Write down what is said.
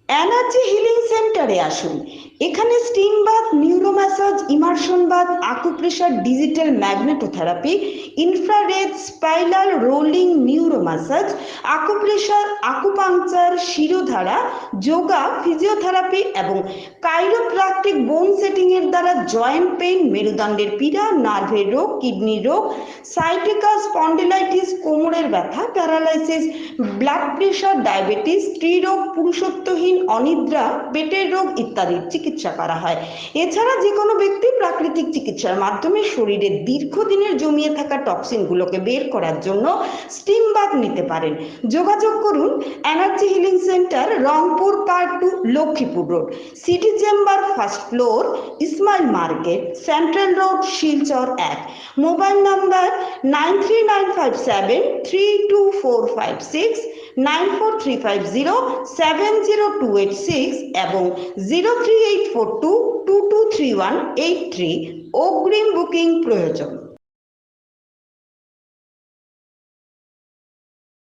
Energy healing সেন্টারে আসুন। এখানে steam bath, neuro massage, immersion bath, acupressure, digital magnetotherapy, infrared spiral rolling neuro massage, acupressure, acupuncture, shirodhara, yoga, physiotherapy এবং chiropractic বোন setting এর দ্বারা জয়েন্ট পেইন, মেরুদণ্ডের পীড়া, নার্ভের রোগ, কিডনির রোগ, সাইটিকা, স্পন্ডিলাইটিস, কোমরের ব্যথা, প্যারালাইসিস, ব্লাড প্রেশার, ডায়াবেটিস, স্ত্রীরোগ, পুরুষত্বহীন, অনিদ্রা, পেটের রোগ ইত্যাদির চিকিৎসা করা হয়। এছাড়া যে কোনো ব্যক্তি প্রাকৃতিক চিকিৎসার মাধ্যমে শরীরে দীর্ঘদিনের জমিয়ে থাকা টক্সিনগুলোকে বের করার জন্য স্টিম বাথ নিতে পারেন। যোগাযোগ করুন energy healing centre, Rangpur part 2, Lakshmipur road, city chamber, first floor, Ismail market, central road, Silchar 1। Mobile number 9395732456, 9435070286 এবং 03842223183। অগ্রিম বুকিং প্রয়োজন।